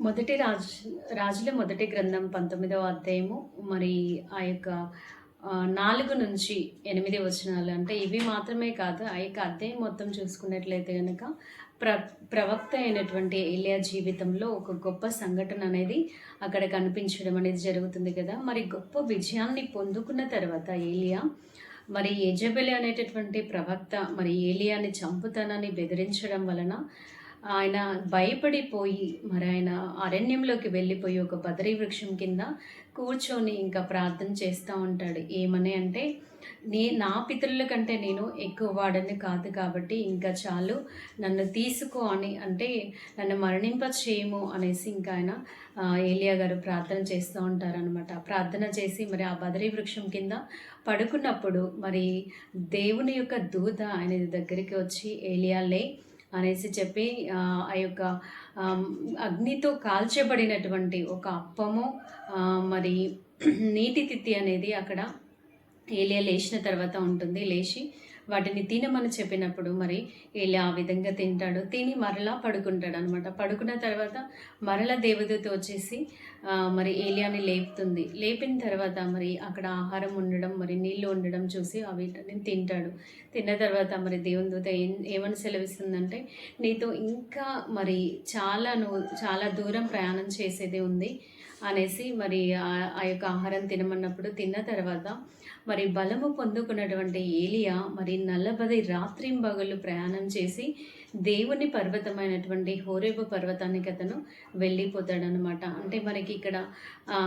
మొదటి రాజుల మొదటి గ్రంథం 19వ అధ్యాయము. మరి ఆ యొక్క 4-8 వచనాలు అంటే ఇవి మాత్రమే కాదు. ఆ యొక్క అధ్యాయం మొత్తం చూసుకున్నట్లయితే గనక ప్రవక్త అయినటువంటి ఏలియా జీవితంలో ఒక గొప్ప సంఘటన అనేది అక్కడ కనిపించడం అనేది జరుగుతుంది కదా. మరి గొప్ప విజయాన్ని పొందుకున్న తర్వాత ఏలియా మరి యెజెబెల్ అనేటటువంటి ప్రవక్త మరి ఏలియాని చంపుతానని బెదిరించడం వలన ఆయన భయపడిపోయి మరి ఆయన అరణ్యంలోకి వెళ్ళిపోయి ఒక బదరీ వృక్షం కింద కూర్చొని ఇంకా ప్రార్థన చేస్తూ ఉంటాడు. ఏమని అంటే, నా పితరుల కంటే నేను ఎక్కువ వాడని కాదు కాబట్టి ఇంకా చాలు, నన్ను తీసుకో అని, అంటే నన్ను మరణింప చేయము అనేసి ఇంకా ఆయన ఏలియా గారు ప్రార్థన చేస్తూ ఉంటారనమాట. ప్రార్థన చేసి మరి ఆ బదరీ వృక్షం కింద పడుకున్నప్పుడు మరి దేవుని యొక్క దూత ఆయన దగ్గరికి వచ్చి ఏలియా లే అనేసి చెప్పి ఆ యొక్క అగ్నితో కాల్చబడినటువంటి ఒక అప్పము మరి నీటి తిత్తి అనేది అక్కడ ఏలియా లేచిన తర్వాత ఉంటుంది. లేచి వాటిని తినమని చెప్పినప్పుడు మరి ఏలియా ఆ విధంగా తింటాడు. తిని మరలా పడుకుంటాడు అనమాట. పడుకున్న తర్వాత మరలా దేవదూత వచ్చేసి మరి ఏలియాని లేపుతుంది. లేపిన తర్వాత మరి అక్కడ ఆహారం ఉండడం, మరి నీళ్ళు ఉండడం చూసి వీటిని తింటాడు. తిన్న తర్వాత మరి దేవుని దూత ఏమని సెలవిస్తుందంటే, నీతో ఇంకా మరి నువ్వు చాలా దూరం ప్రయాణం చేసేది ఉంది అనేసి మరి ఆ యొక్క ఆహారం తినమన్నప్పుడు తిన్న తర్వాత మరి బలము పొందుకున్నటువంటి ఏలియా మరి 40 రాత్రింబగళ్ళు ప్రయాణం చేసి దేవుని పర్వతమైనటువంటి హోరేబు పర్వతానికి అతను వెళ్ళిపోతాడనమాట. అంటే మనకి ఇక్కడ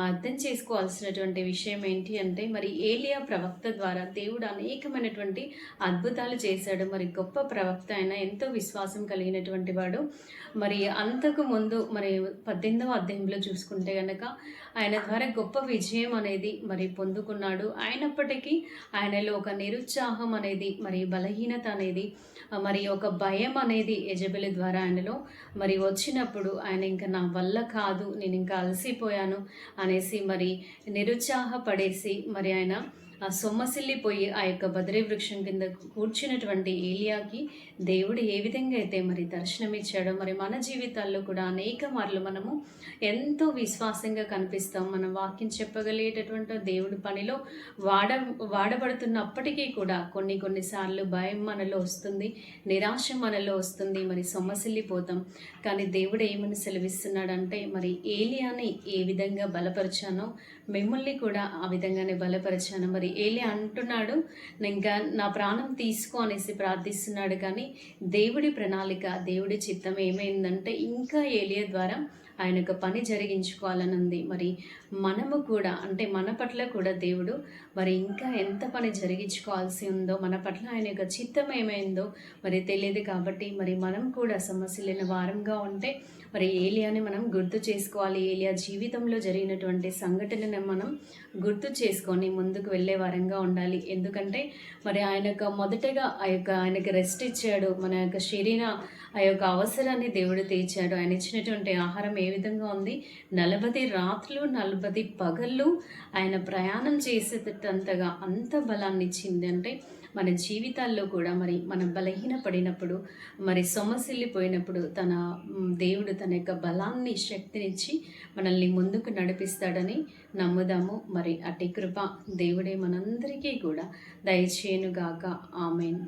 అర్థం చేసుకోవాల్సినటువంటి విషయం ఏంటి అంటే, మరి ఏలియా ప్రవక్త ద్వారా దేవుడు అనేకమైనటువంటి అద్భుతాలు చేశాడు. మరి గొప్ప ప్రవక్త అయినా ఎంతో విశ్వాసం కలిగినటువంటి వాడు. మరి అంతకు ముందు మరి 18వ అధ్యాయంలో చూసుకుంటే కనుక ఆయన ద్వారా గొప్ప విజయం అనేది మరి పొందుకున్నాడు. అయినప్పటికీ ఆయనలో ఒక నిరుత్సాహం అనేది, మరి బలహీనత అనేది, మరి ఒక భయం అనేది యెజెబెలు ద్వారా ఆయనలో మరి వచ్చినప్పుడు ఆయన ఇంకా నా వల్ల కాదు, నేను ఇంకా అలసిపోయాను అనేసి మరి నిరుత్సాహపడేసి మరి ఆయన సొమ్మసిల్లిపోయి ఆ యొక్క బదరీ వృక్షం కింద కూర్చున్నటువంటి ఏలియాకి దేవుడు ఏ విధంగా అయితే మరి దర్శనమిచ్చాడో, మరి మన జీవితాల్లో కూడా అనేక మార్లు మనము ఎంతో విశ్వాసంగా కనిపిస్తాం. మనం వాక్యం చెప్పగలిగేటటువంటి దేవుడి పనిలో వాడబడుతున్నప్పటికీ కూడా కొన్నిసార్లు భయం మనలో వస్తుంది, నిరాశ మనలో వస్తుంది, మరి సొమ్మసిల్లిపోతాం. కానీ దేవుడు ఏమని సెలవిస్తున్నాడంటే, మరి ఏలియాని ఏ విధంగా బలపరిచానో మిమ్మల్ని కూడా ఆ విధంగానే బలపరిచాను. మరి ఏలియా అంటున్నాడు, ఇంకా నా ప్రాణం తీసుకో అనేసి ప్రార్థిస్తున్నాడు. కానీ దేవుడి ప్రణాళిక, దేవుడి చిత్తం ఏమైందంటే ఇంకా ఏలియా ద్వారా ఆయన యొక్క పని జరిగించుకోవాలని ఉంది. మరి మనము కూడా, అంటే మన పట్ల కూడా దేవుడు మరి ఇంకా ఎంత పని జరిగించుకోవాల్సి ఉందో, మన పట్ల ఆయన యొక్క చిత్తం ఏమైందో మరి తెలియదు. కాబట్టి మరి మనం కూడా సమస్యలైన వారంగా ఉంటే మరి ఏలియాని మనం గుర్తు చేసుకోవాలి. ఏలియా జీవితంలో జరిగినటువంటి సంఘటనను మనం గుర్తు చేసుకొని ముందుకు వెళ్ళే వారంగా ఉండాలి. ఎందుకంటే మరి మొదటగా ఆయనకు రెస్ట్ ఇచ్చాడు. మన యొక్క శరీర ఆ యొక్క అవసరాన్ని దేవుడు తీర్చాడు. ఆయన ఇచ్చినటువంటి ఆహారం ఏ విధంగా ఉంది, 40 రాత్రులు 40 పగళ్ళు ఆయన ప్రయాణం చేసేటంతగా అంత బలాన్ని ఇచ్చింది. అంటే మన జీవితాల్లో కూడా మరి మనం బలహీనపడినప్పుడు, మరి సొమ్మసిల్లిపోయినప్పుడు దేవుడు తన యొక్క బలాన్ని, శక్తినిచ్చి మనల్ని ముందుకు నడిపిస్తాడని నమ్ముదాము. మరి అట్టి కృప దేవుడే మనందరికీ కూడా దయచేయునుగాక. ఆమేన్.